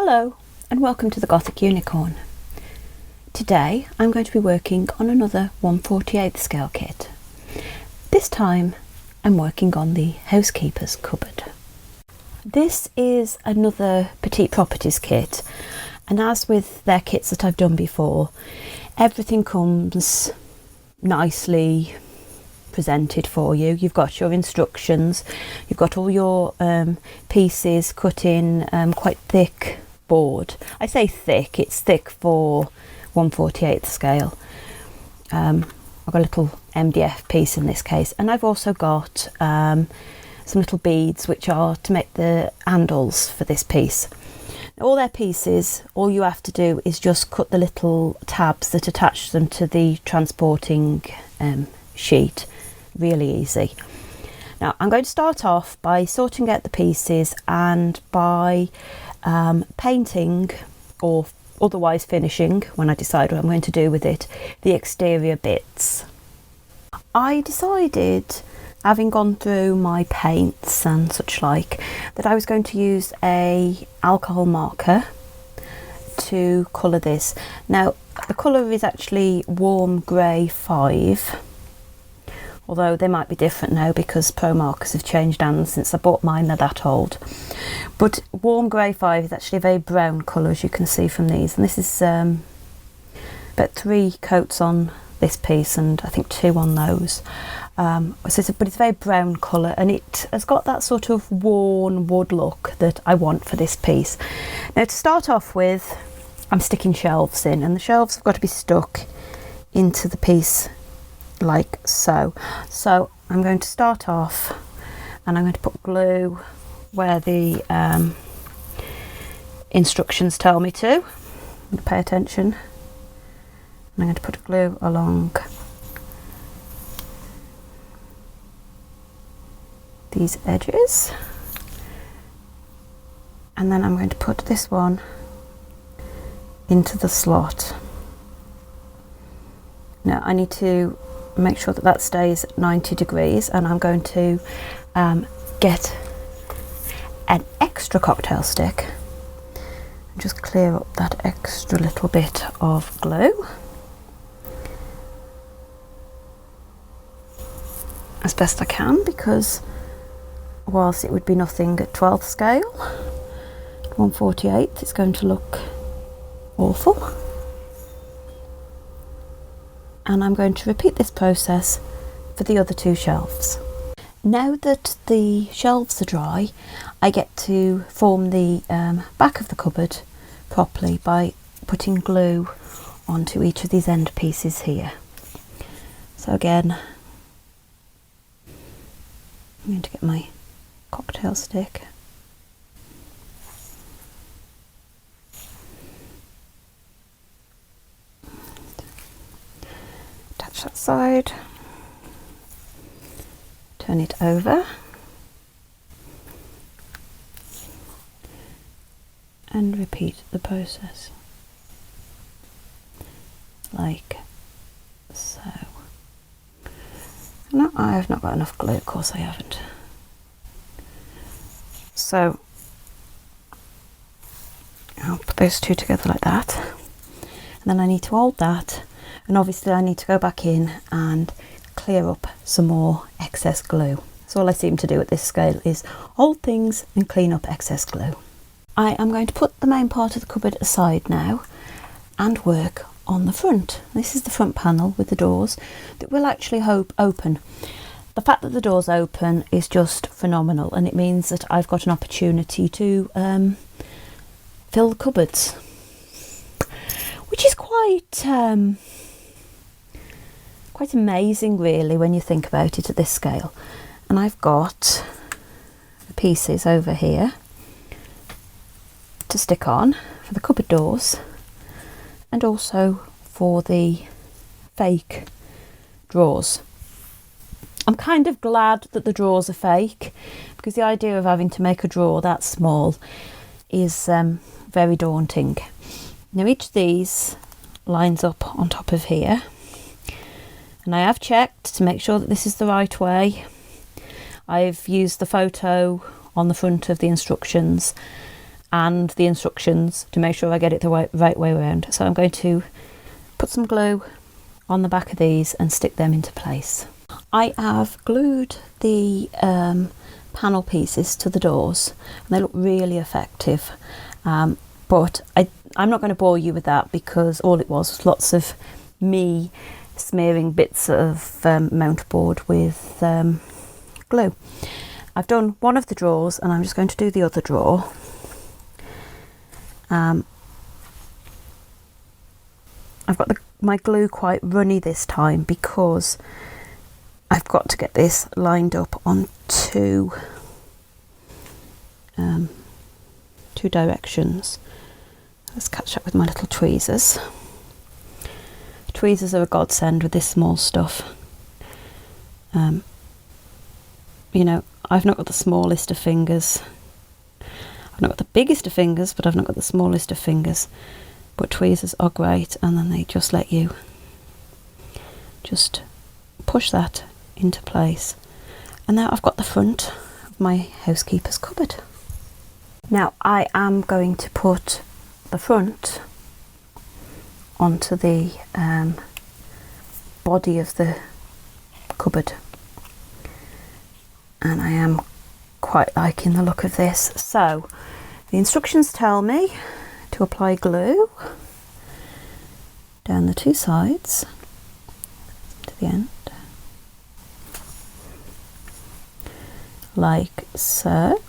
Hello and welcome to the Gothic Unicorn. Today I'm going to be working on another 1/48 scale kit. This time I'm working on the Housekeepers Cupboard. This is another Petite Properties kit, and as with their kits that I've done before, everything comes nicely presented for you. You've got your instructions, you've got all your pieces cut in quite thick board. I say thick, it's thick for 1/48 scale. I've got a little MDF piece in this case, and I've also got some little beads which are to make the handles for this piece. Now, all their pieces, all you have to do is just cut the little tabs that attach them to the transporting sheet. Really easy. Now I'm going to start off by sorting out the pieces and by painting or otherwise finishing, when I decide what I'm going to do with it, the exterior bits. I decided, having gone through my paints and such like, that I was going to use a alcohol marker to colour this. Now the colour is actually warm grey 5, although they might be different now because Pro markers have changed hands since I bought mine. They're that old. But warm grey 5 is actually a very brown colour, as you can see from these, and this is about 3 coats on this piece and I think 2 on those. But it's a very brown colour, and it has got that sort of worn wood look that I want for this piece. Now to start off with, I'm sticking shelves in, and the shelves have got to be stuck into the piece like so. So I'm going to start off and I'm going to put glue where the instructions tell me to. I'm going to pay attention, and I'm going to put glue along these edges, and then I'm going to put this one into the slot. Now I need to make sure that that stays at 90 degrees, and I'm going to get an extra cocktail stick and just clear up that extra little bit of glue as best I can, because whilst it would be nothing at 12th scale, 1/48 it's going to look awful. And I'm going to repeat this process for the other 2 shelves. Now that the shelves are dry, I get to form the back of the cupboard properly by putting glue onto each of these end pieces here. So again, I'm going to get my cocktail stick. That side, turn it over, and repeat the process like so. No, I have not got enough glue, of course I haven't. So I'll put those 2 together like that, and then I need to hold that. And obviously I need to go back in and clear up some more excess glue. So all I seem to do at this scale is hold things and clean up excess glue. I am going to put the main part of the cupboard aside now and work on the front. This is the front panel with the doors that will actually open. The fact that the doors open is just phenomenal, and it means that I've got an opportunity to fill the cupboards, which is quite amazing really when you think about it at this scale. And I've got the pieces over here to stick on for the cupboard doors, and also for the fake drawers. I'm kind of glad that the drawers are fake, because the idea of having to make a drawer that small is very daunting. Now each of these lines up on top of here, and I have checked to make sure that this is the right way. I've used the photo on the front of the instructions and the instructions to make sure I get it the right way around. So I'm going to put some glue on the back of these and stick them into place. I have glued the panel pieces to the doors and they look really effective, but I'm not going to bore you with that because all it was lots of me smearing bits of mount board with glue. I've done one of the drawers and I'm just going to do the other drawer. I've got my glue quite runny this time because I've got to get this lined up on two directions. Let's catch up with my little tweezers. Tweezers are a godsend with this small stuff. You know, I've not got the smallest of fingers. I've not got the biggest of fingers, but I've not got the smallest of fingers. But tweezers are great, and then they just let you just push that into place. And now I've got the front of my housekeeper's cupboard. Now I am going to put the front onto the body of the cupboard, and I am quite liking the look of this. So the instructions tell me to apply glue down the two sides to the end, like so.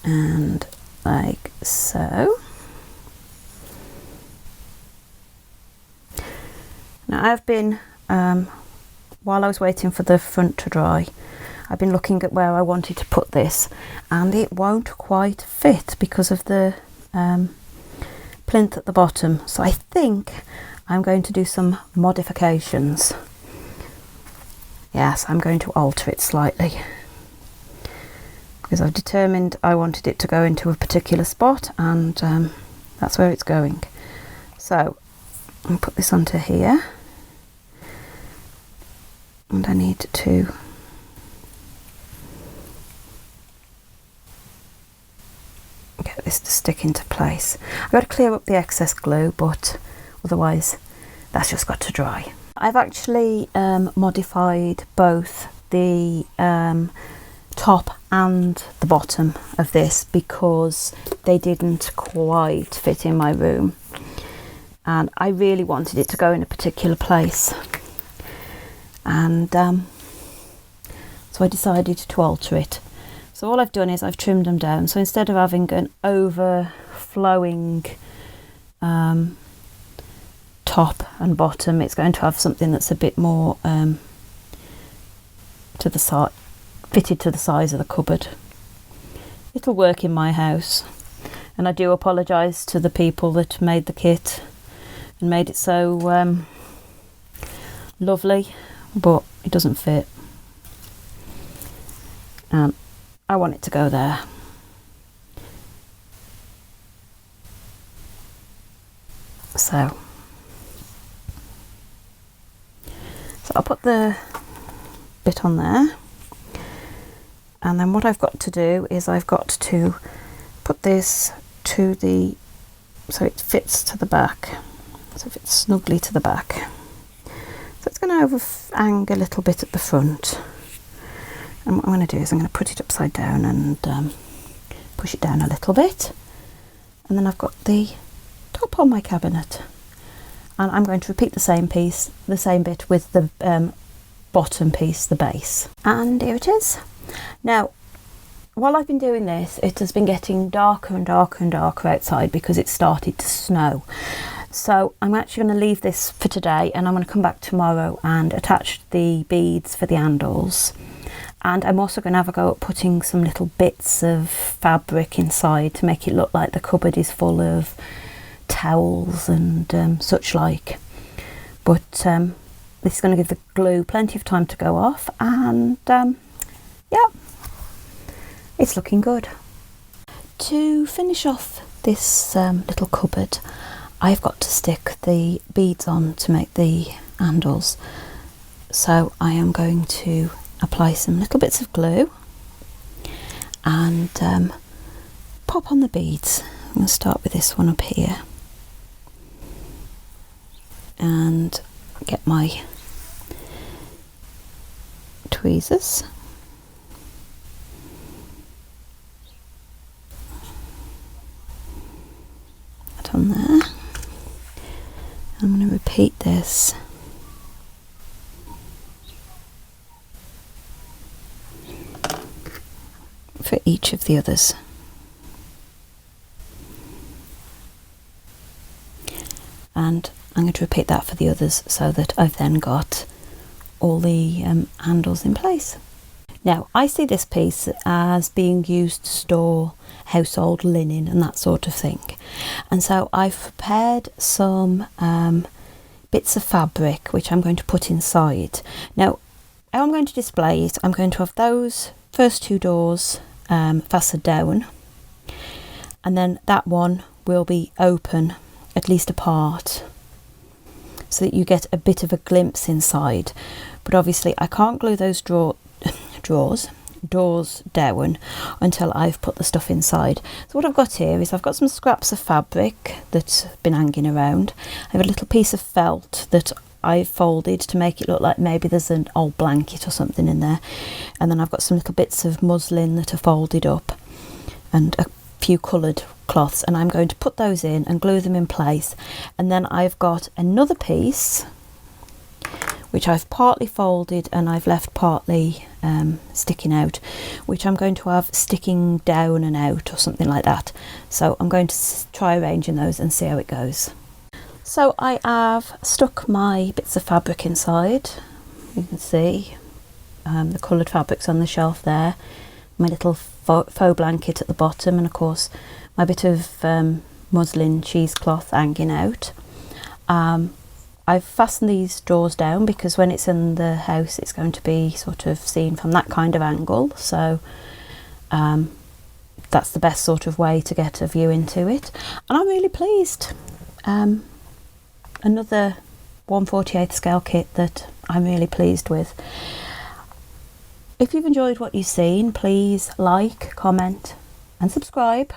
And like so. Now I've been, while I was waiting for the front to dry, I've been looking at where I wanted to put this, and it won't quite fit because of the plinth at the bottom. So I think I'm going to do some modifications. Yes, I'm going to alter it slightly, because I've determined I wanted it to go into a particular spot, and that's where it's going. So I'll put this onto here, and I need to get this to stick into place. I've got to clear up the excess glue, but otherwise that's just got to dry. I've actually modified both the top and the bottom of this because they didn't quite fit in my room, and I really wanted it to go in a particular place, and so I decided to alter it. So all I've done is I've trimmed them down, so instead of having an overflowing top and bottom, it's going to have something that's a bit more to the side, fitted to the size of the cupboard. It'll work in my house, and I do apologise to the people that made the kit and made it so lovely, but it doesn't fit. I want it to go there. So I'll put the bit on there, and then what I've got to do is I've got to put this to the, so it fits to the back, so it fits snugly to the back. So it's going to hang a little bit at the front, and what I'm going to do is I'm going to put it upside down and push it down a little bit, and then I've got the top on my cabinet, and I'm going to repeat the same piece, the same bit with the bottom piece, the base. And here it is. Now while I've been doing this, it has been getting darker and darker and darker outside because it started to snow. So I'm actually going to leave this for today, and I'm going to come back tomorrow and attach the beads for the handles. And I'm also going to have a go at putting some little bits of fabric inside to make it look like the cupboard is full of towels and such like. But this is going to give the glue plenty of time to go off, and yeah, it's looking good. To finish off this little cupboard, I've got to stick the beads on to make the handles. So I am going to apply some little bits of glue and pop on the beads. I'm going to start with this one up here and get my tweezers. That on there. I'm going to repeat this for each of the others. And I'm going to repeat that for the others so that I've then got all the handles in place. Now, I see this piece as being used to store household linen and that sort of thing. And so I've prepared some bits of fabric which I'm going to put inside. Now, how I'm going to display it, I'm going to have those first two doors fastened down, and then that one will be open at least a part so that you get a bit of a glimpse inside. But obviously I can't glue those doors down until I've put the stuff inside. So what I've got here is I've got some scraps of fabric that's been hanging around. I have a little piece of felt that I've folded to make it look like maybe there's an old blanket or something in there, and then I've got some little bits of muslin that are folded up and a few coloured cloths, and I'm going to put those in and glue them in place. And then I've got another piece which I've partly folded and I've left partly sticking out, which I'm going to have sticking down and out or something like that. So I'm going to try arranging those and see how it goes. So I have stuck my bits of fabric inside. You can see the coloured fabrics on the shelf there, my little faux blanket at the bottom, and of course my bit of muslin cheesecloth hanging out. I've fastened these doors down because when it's in the house it's going to be sort of seen from that kind of angle, so that's the best sort of way to get a view into it, and I'm really pleased. Another 1/48 scale kit that I'm really pleased with. If you've enjoyed what you've seen, please like, comment and subscribe,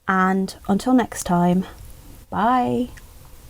and until next time, bye.